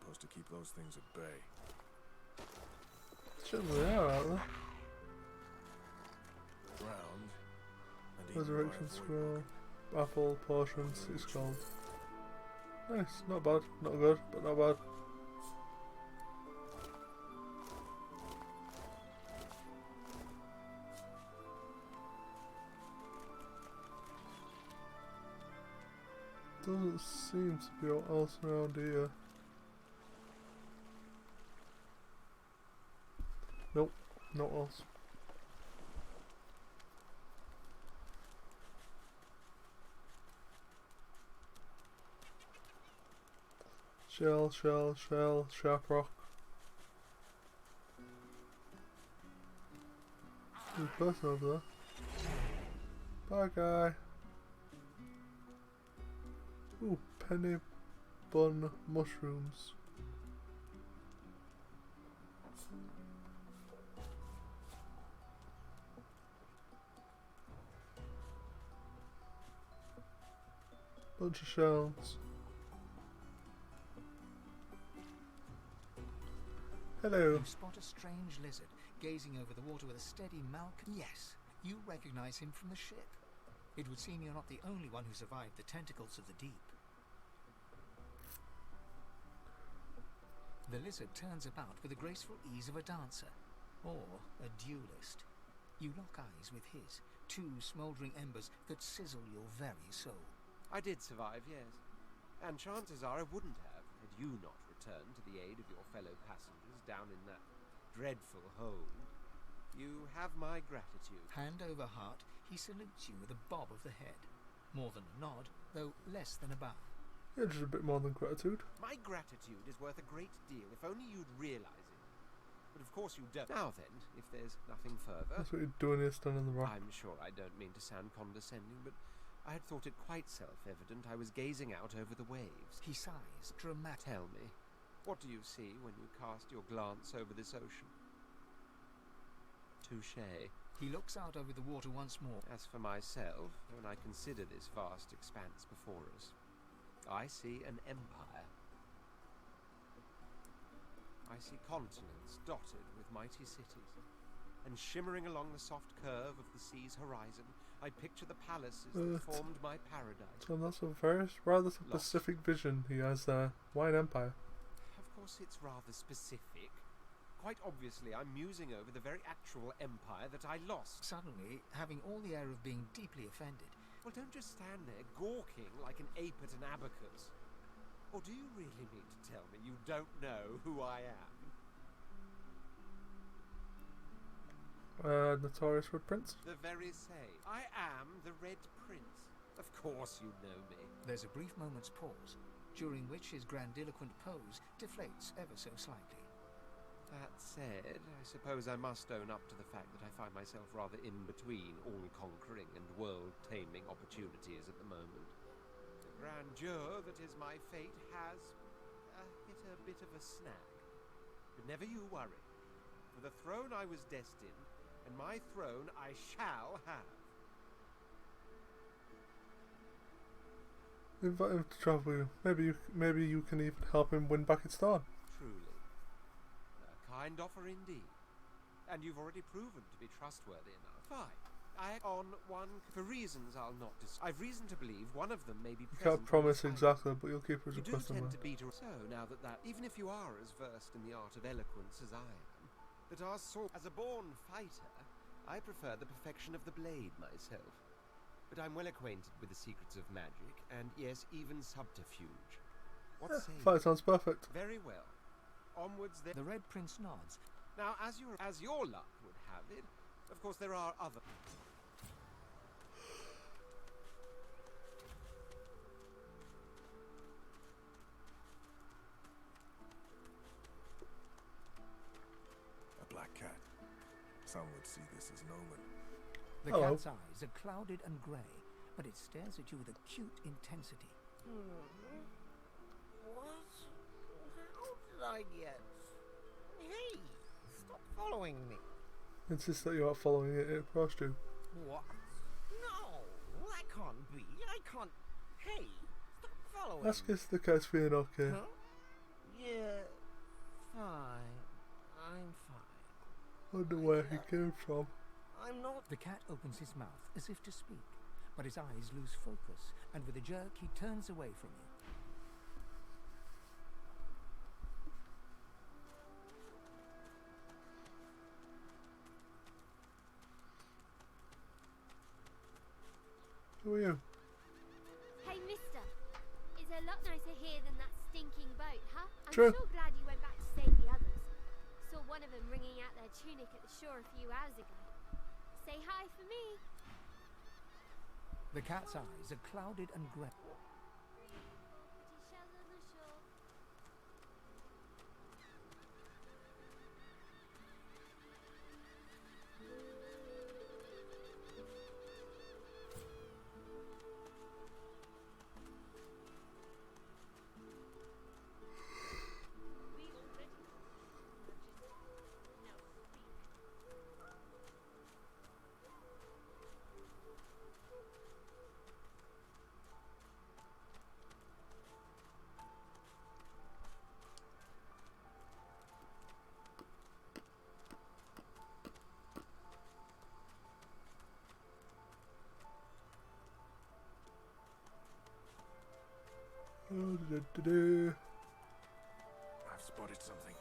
supposed to keep those things at bay. Certainly they are, aren't they? Drowned and eaten by a Resurrection void scroll, apple, potion, 6 gold. Nice, not bad, not good, but not bad. Doesn't seem to be what else around here. Nope, not else. Shell, sharp rock. There's a person over there. Bye, guy. Ooh, penny bun mushrooms. Bunch of shells. Hello. You spot a strange lizard gazing over the water with a steady malc. Yes, you recognize him from the ship. It would seem you're not the only one who survived the tentacles of the deep. The lizard turns about with the graceful ease of a dancer, or a duelist. You lock eyes with his, two smouldering embers that sizzle your very soul. I did survive, yes. And chances are I wouldn't have, had you not returned to the aid of your fellow passengers down in that dreadful hole. You have my gratitude. Hand over heart, he salutes you with a bob of the head. More than a nod, though less than a bow. Yeah, just a bit more than gratitude. My gratitude is worth a great deal, if only you'd realise it. But of course you don't. Now then, if there's nothing further... That's what you're doing here, standing on the rock. I'm sure I don't mean to sound condescending, but I had thought it quite self-evident I was gazing out over the waves. He sighs, dramatic. Tell me, what do you see when you cast your glance over this ocean? Touché. He looks out over the water once more. As for myself, when I consider this vast expanse before us, I see an empire. I see continents dotted with mighty cities, and shimmering along the soft curve of the sea's horizon, I picture the palaces that formed my paradise. So that's a very rather specific vision he has there. Why an empire? Of course it's rather specific. Quite obviously I'm musing over the very actual empire that I lost. Suddenly, having all the air of being deeply offended. Well, don't just stand there gawking like an ape at an abacus. Or do you really mean to tell me you don't know who I am? Notorious Red Prince? The very same. I am the Red Prince. Of course you know me. There's a brief moment's pause, during which his grandiloquent pose deflates ever so slightly. That said, I suppose I must own up to the fact that I find myself rather in between all-conquering and world-taming opportunities at the moment. The grandeur that is my fate has hit a bit of a snag. But never you worry. For the throne I was destined, and my throne I shall have. Invite him to travel with you. Maybe you can even help him win back its throne. Truly. A kind offer indeed. And you've already proven to be trustworthy enough. Fine. I on one for reasons I'll not discuss. I've reason to believe one of them may be present. You can't promise exactly, but you'll keep us You do request tend somewhere. to beat a... So now that even if you are as versed in the art of eloquence as I am, that our sword as a born fighter, I prefer the perfection of the blade myself. But I'm well acquainted with the secrets of magic, and yes, even subterfuge. What say you? Fight sounds perfect. Very well. Onwards then. The Red Prince nods. Now, as your luck would have it, of course there are other... A black cat. Some would see this as an omen. The Hello. cat's eyes are clouded and grey, but it stares at you with acute intensity. What? How did I get... Hey, stop following me. Insist that you are following it across you. What? No, that can't be. I can't... Hey, stop following Ask me. if the cat's feeling okay. Huh? Yeah, fine. I'm fine. Wonder where he came from. I'm not. The cat opens his mouth as if to speak, but his eyes lose focus, and with a jerk he turns away from you. Who are you? Hey, mister. It's a lot nicer here than that stinking boat, huh? I'm True. sure glad you went back to save the others. Saw one of them wringing out their tunic at the shore a few hours ago. Say hi for me. The cat's eyes are clouded and grey. Pretty shells on the shore. I've spotted something.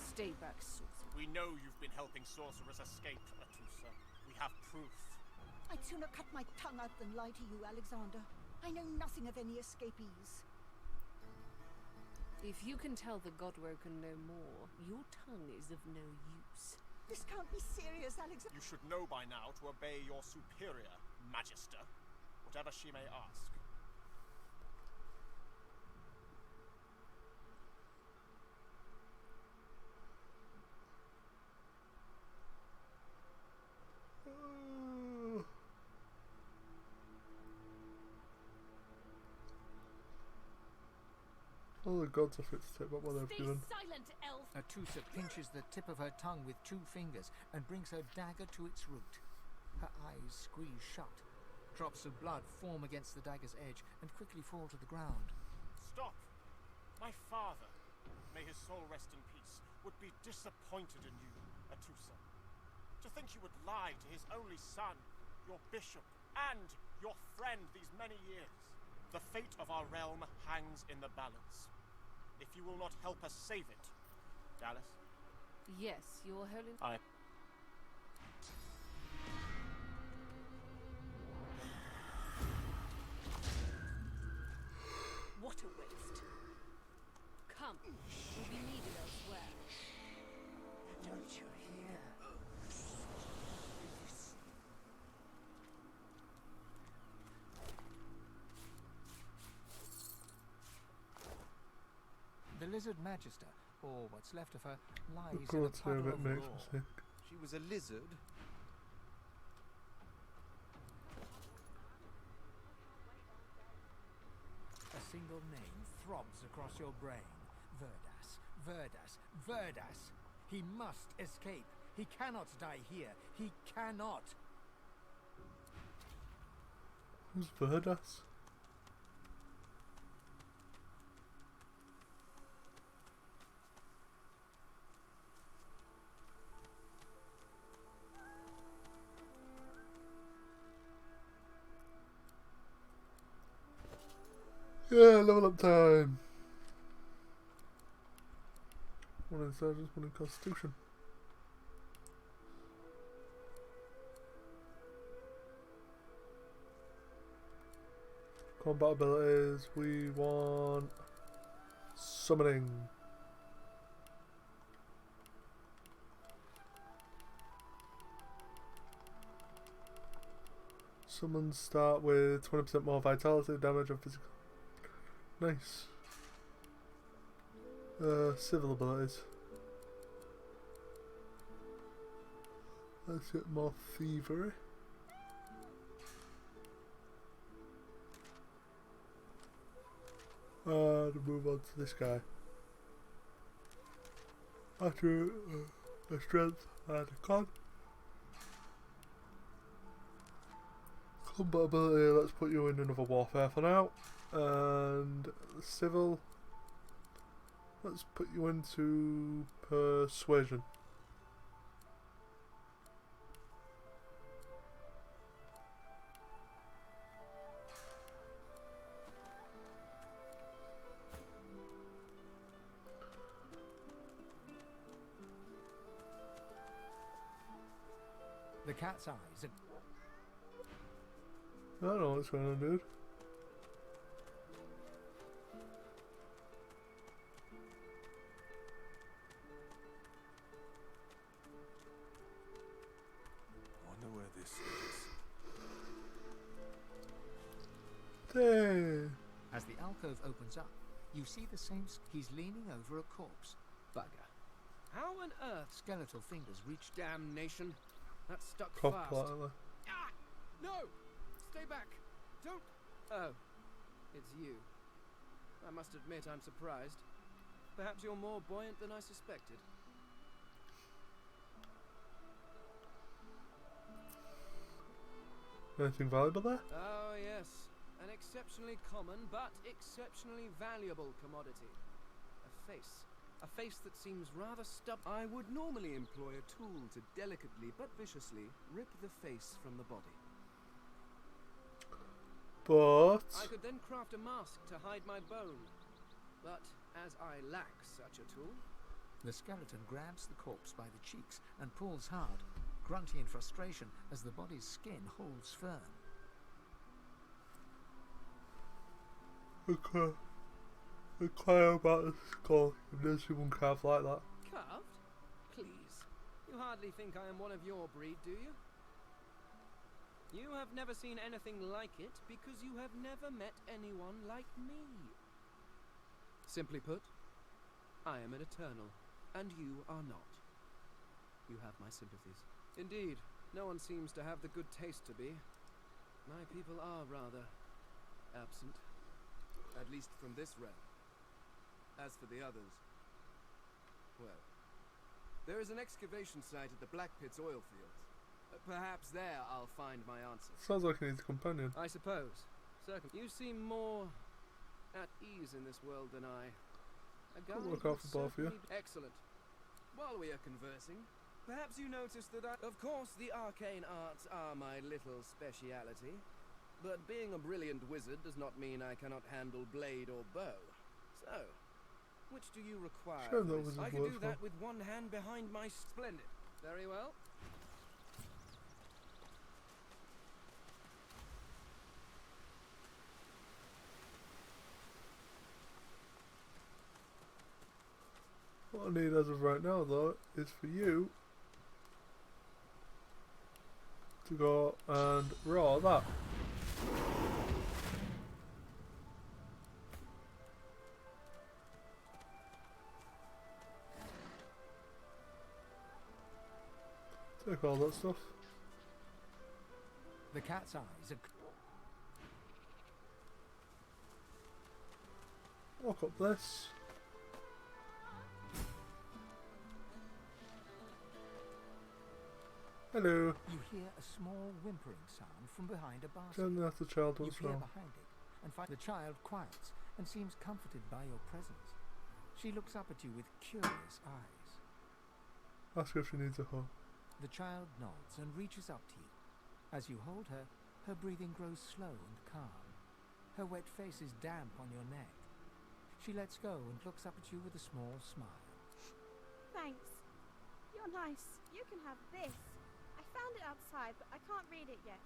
Stay back, sorcerer. We know you've been helping sorcerers escape, Atusa. We have proof. I'd sooner cut my tongue out than lie to you, Alexander. I know nothing of any escapees. If you can tell the Godwoken no more, your tongue is of no use. This can't be serious, Alexander. You should know by now to obey your superior, Magister, whatever she may ask. All the gods are fit to take back what they've Stay given. silent, elf! Atusa pinches the tip of her tongue with 2 fingers and brings her dagger to its root. Her eyes squeeze shut. Drops of blood form against the dagger's edge and quickly fall to the ground. Stop! My father, may his soul rest in peace, would be disappointed in you, Atusa. To think you would lie to his only son, your bishop, and your friend these many years. The fate of our realm hangs in the balance. If you will not help us save it, Dallas, Yes, your holy... What a waste. Come, we'll be needed elsewhere. Don't you hear? The lizard magister, or what's left of her, lies The in a quality puddle of it of makes raw. me sick. She was a lizard. A single name throbs across your brain. Verdas, Verdas, Verdas. He must escape. He cannot die here. He cannot. Who's Verdas? Yeah, level up time. One intelligence, one in constitution. Combat abilities, we want summoning. Summons start with 20% more vitality, damage, and physical. Nice. Civil abilities. Let's get more thievery. And move on to this guy. After a strength and a con. Combat ability, let's put you in another warfare for now. And civil, let's put you into persuasion. The cat's eyes are... I don't know what's going on, dude. Wonder where this is. There. As the alcove opens up, you see the same... He's leaning over a corpse. Bugger. How on earth? Skeletal fingers reach... Damnation. That's stuck Cough fast. politely. Ah! No! Stay back! Don't... Oh. It's you. I must admit I'm surprised. Perhaps you're more buoyant than I suspected. Anything valuable there? Oh, yes. An exceptionally common, but exceptionally valuable commodity. A face. A face that seems rather stubborn. I would normally employ a tool to delicately but viciously rip the face from the body. But I could then craft a mask to hide my bone. But as I lack such a tool... The skeleton grabs the corpse by the cheeks and pulls hard, grunting in frustration as the body's skin holds firm. okay. Inquire about the skull. If there's even carved like that. Carved? Please. You hardly think I am one of your breed, do you? You have never seen anything like it because you have never met anyone like me. Simply put, I am an eternal, and you are not. You have my sympathies. Indeed, no one seems to have the good taste to be. My people are rather absent, at least from this realm. As for the others, well, there is an excavation site at the Black Pit's oil fields. Perhaps there I'll find my answer. Sounds like he needs a companion. I suppose. You seem more at ease in this world than I. A guide look out would for both of you. certainly be- Excellent. While we are conversing, perhaps you noticed that Of course, the arcane arts are my little speciality. But being a brilliant wizard does not mean I cannot handle blade or bow. So, which do you require? Sure, for that this? was I his can word do for. that with one hand behind my... Splendid. Very well. What I need as of right now, though, is for you to go and roll that. Take all that stuff. The cat's eyes are... Walk up this. Hello. You hear a small whimpering sound from behind a basket. Gently ask the child You what's peer wrong. behind it and find the child quiets and seems comforted by your presence. She looks up at you with curious eyes. Ask her if she needs a hug. The child nods and reaches up to you. As you hold her, her breathing grows slow and calm. Her wet face is damp on your neck. She lets go and looks up at you with a small smile. Thanks. You're nice. You can have this. I found it outside, but I can't read it yet.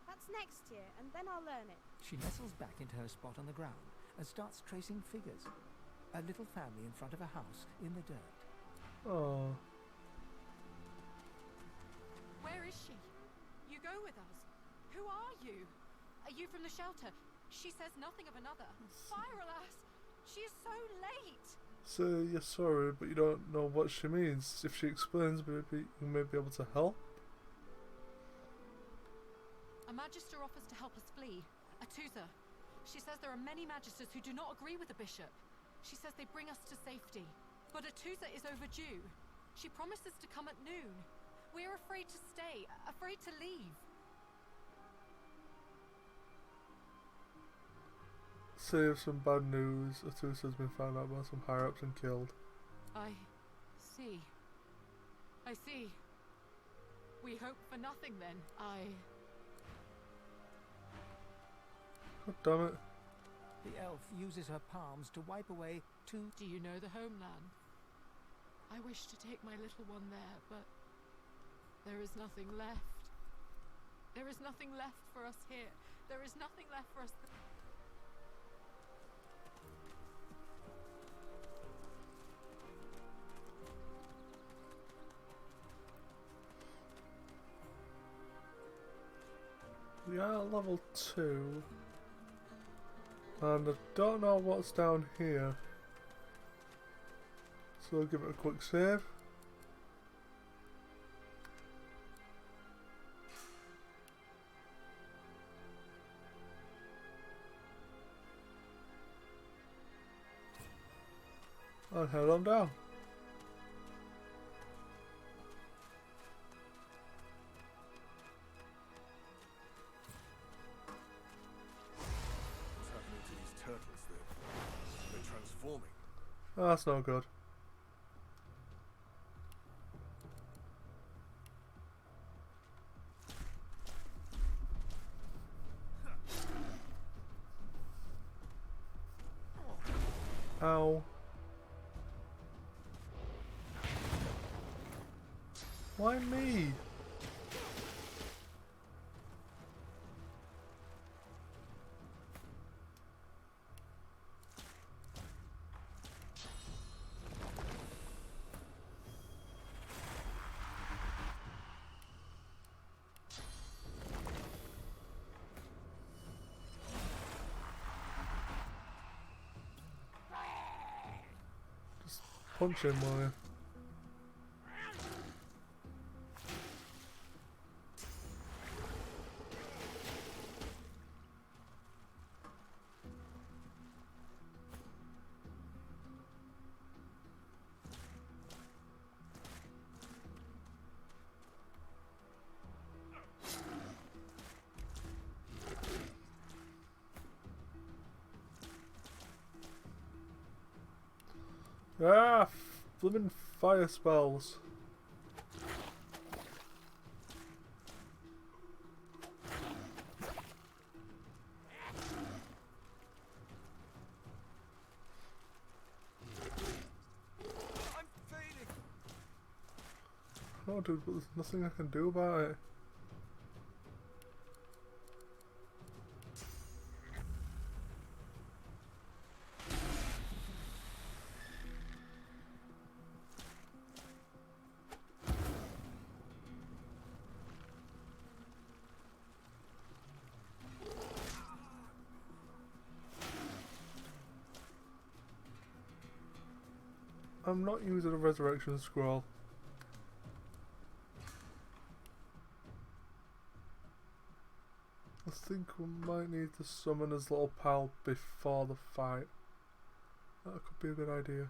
That's next year, and then I'll learn it. She nestles back into her spot on the ground and starts tracing figures. A little family in front of a house in the dirt. Oh, Where is she? You go with us. Who are you? Are you from the shelter? She says nothing of another. Fire, alas! She is so late! so you're sorry, but you don't know what she means. If she explains, maybe you may be able to help. A magister offers to help us flee. A Tusa. She says there are many magisters who do not agree with the bishop. She says they bring us to safety. But Atusa is overdue. She promised us to come at noon. We're afraid to stay, afraid to leave. Save some bad news. Atusa's been found out by some higher-ups and killed. I see. I see. We hope for nothing then. God damn it. The elf uses her palms to wipe away two... Do you know the homeland? I wish to take my little one there, but there is nothing left. There is nothing left for us here. There is nothing left for us. We are at level 2. And I don't know what's down here. So I'll give it a quick save. And head on down. What's happening to these turtles then? They're transforming. Oh, that's no good. Ow. Why me? Just punch him, will you? Ah, flippin' fire spells. I'm fading. Oh, dude, but there's nothing I can do about it. I'm not using a resurrection scroll. I think we might need to summon his little pal before the fight. That could be a good idea.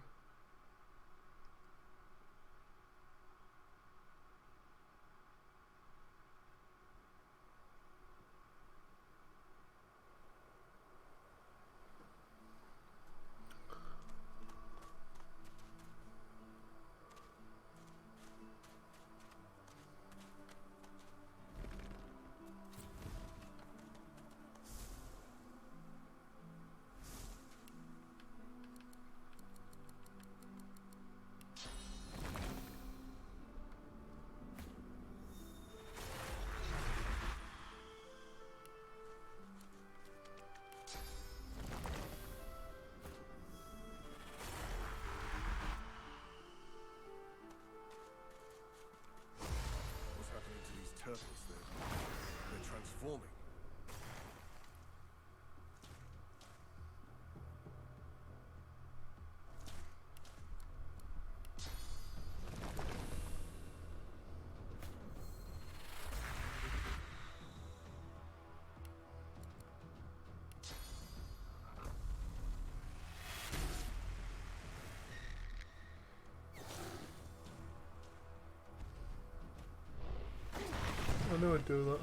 I knew I'd do that.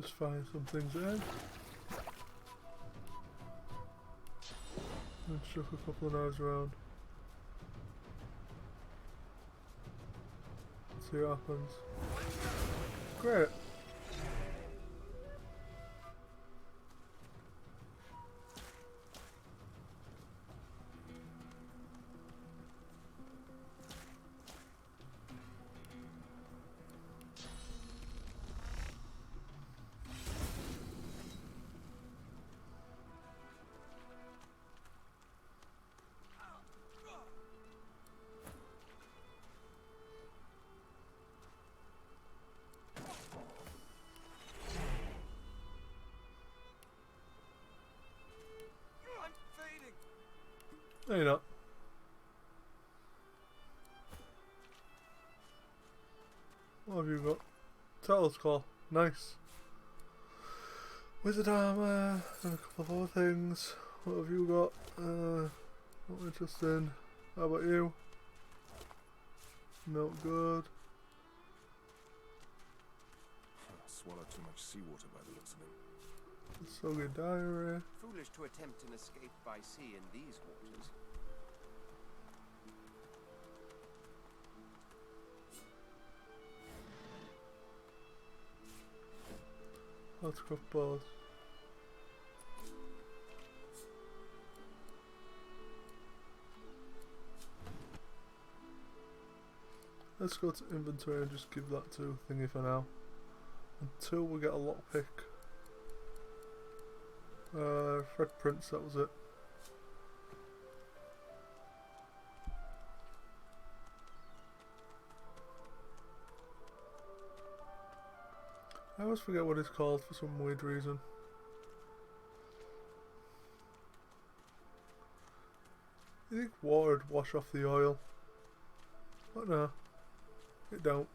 Just find some things out. And chuck a couple of knives around. See what happens. Great. No, you're not. What have you got? Turtle's Claw. Nice. Wizard Armour and a couple of other things. What have you got? Not interesting. How about you? Not good. Swallowed too much seawater by the looks of him. Soggy diarrhea. Foolish to attempt an escape by sea in these waters. Autograph balls. Let's go to inventory and just give that to thingy for now. Until we get a lockpick. Fred Prince, that was it. I always forget what it's called for some weird reason. You think water would wash off the oil? But no, it don't.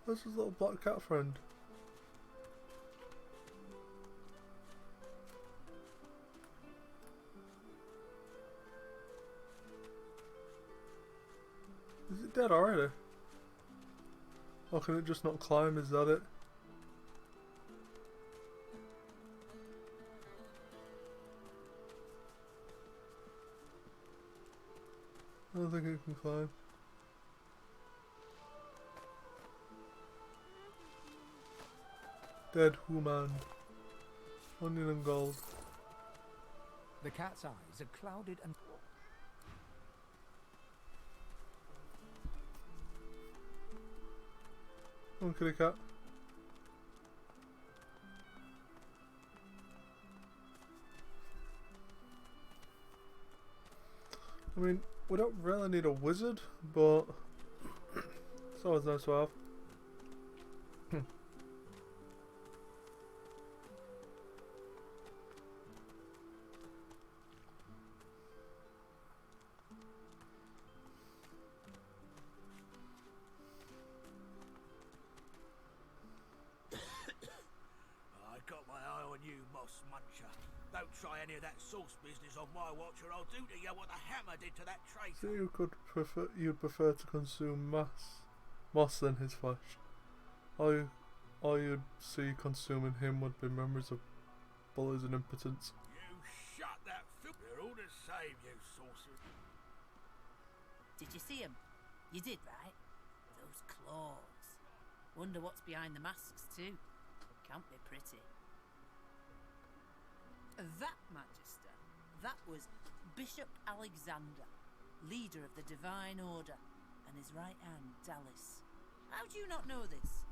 Where's his little black cat friend? Is it dead already? Or can it just not climb? Is that it? I don't think it can climb. Dead woman. Onion and gold. The cat's eyes are clouded and... Come on, kitty cat. I mean, we don't really need a wizard, but it's always nice to have. Don't try any of that sauce business on my watch, or I'll do to you what the hammer did to that traitor. So you'd prefer to consume moss than his flesh. All you'd see consuming him would be memories of bullies and impotence. You shut that filth. We're all the same, you sorcerer. Did you see him? You did, right? Those claws. Wonder what's behind the masks too. Can't be pretty. That, Magister, that was Bishop Alexander, leader of the Divine Order, and his right hand, Dallas. How do you not know this?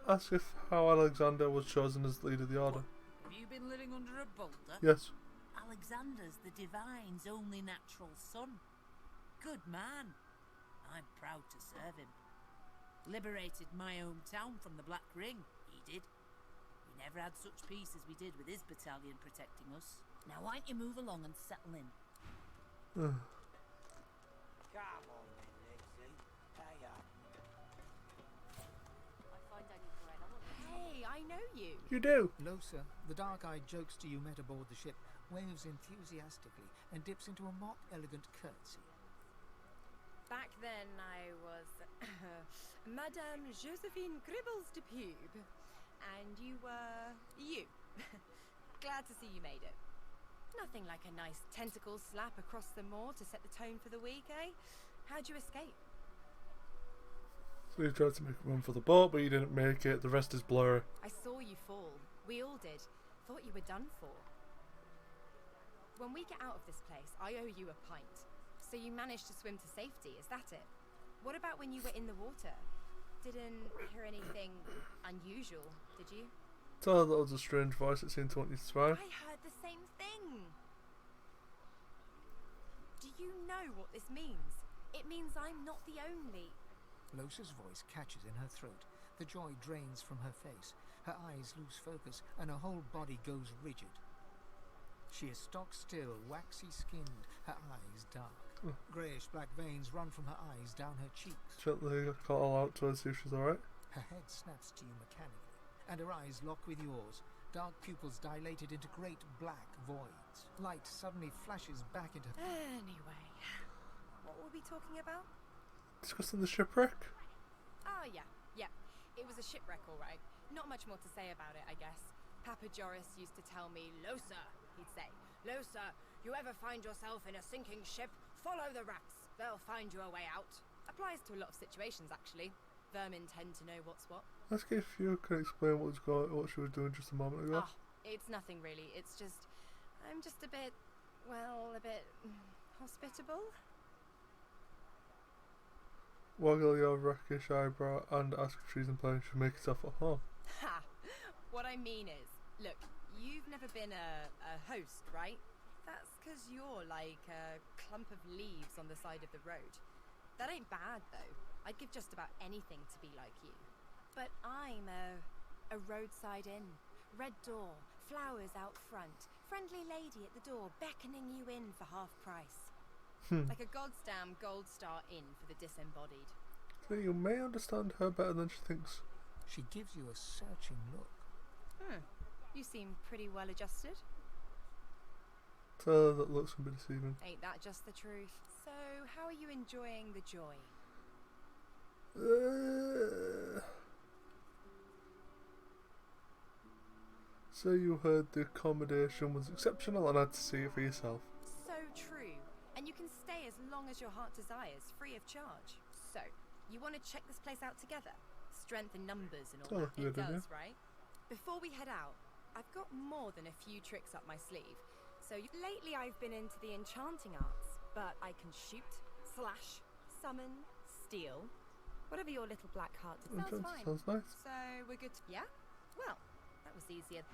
Ask if how Alexander was chosen as leader of the Order. Have you been living under a boulder? Yes. Alexander's the Divine's only natural son. Good man. I'm proud to serve him. Liberated my hometown from the Black Ring, he did. We never had such peace as we did with his battalion protecting us. Now why don't you move along and settle in? Come on then, Lexi. Hurry up. Hey, I know you. You do. Losa, the dark-eyed jokester you met aboard the ship, waves enthusiastically and dips into a mock elegant curtsy. Back then I was Madame Josephine Gribbles de Pube. And you were you. Glad to see you made it. Nothing like a nice tentacle slap across the moor to set the tone for the week, eh? How'd you escape? So you tried to make a run for the boat, but you didn't make it. The rest is blurry. I saw you fall. We all did. Thought you were done for. When we get out of this place, I owe you a pint. So you managed to swim to safety, is that it? What about when you were in the water? Didn't hear anything unusual, did you? Tell her that was a strange voice that seemed to want you to survive. I heard the same thing! Do you know what this means? It means I'm not the only... Losa's voice catches in her throat. The joy drains from her face. Her eyes lose focus, and her whole body goes rigid. She is stock still, waxy skinned, her eyes dark. Greyish-black veins run from her eyes down her cheeks. Gently call out to her, see if she's alright. Her head snaps to you mechanically, and her eyes lock with yours. Dark pupils dilated into great black voids. Light suddenly flashes back into... Anyway, what were we talking about? Discussing the shipwreck? Oh, yeah. It was a shipwreck, all right. Not much more to say about it, I guess. Papa Joris used to tell me, Losa, he'd say, Losa, you ever find yourself in a sinking ship, follow the rats. They'll find you a way out. Applies to a lot of situations, actually. Vermin tend to know what's what. Ask if you can explain what she was doing just a moment ago. Oh, it's nothing really. It's just... I'm just a bit... well, a bit... hospitable? Waggle your rakish eyebrow and ask if she's implying she'll make herself at home. Ha! What I mean is, look, you've never been a host, right? That's because you're like a clump of leaves on the side of the road. That ain't bad, though. I'd give just about anything to be like you. But I'm a roadside inn. Red door, flowers out front, friendly lady at the door beckoning you in for half price. Like a goddamn gold star inn for the disembodied. So you may understand her better than she thinks. She gives you a searching look. You seem pretty well adjusted. Tell her that looks can be deceiving. Ain't that just the truth? So, how are you enjoying the joy? So you heard the accommodation was exceptional and had to see it for yourself. So true. And you can stay as long as your heart desires, free of charge. So, you want to check this place out together? Strength in numbers and all that. It does, right? Before we head out, I've got more than a few tricks up my sleeve. So lately I've been into the enchanting arts, but I can shoot, slash, summon, steal, whatever your little black heart. Sounds fine. Sounds nice. So we're good. Yeah? Well, that was easier.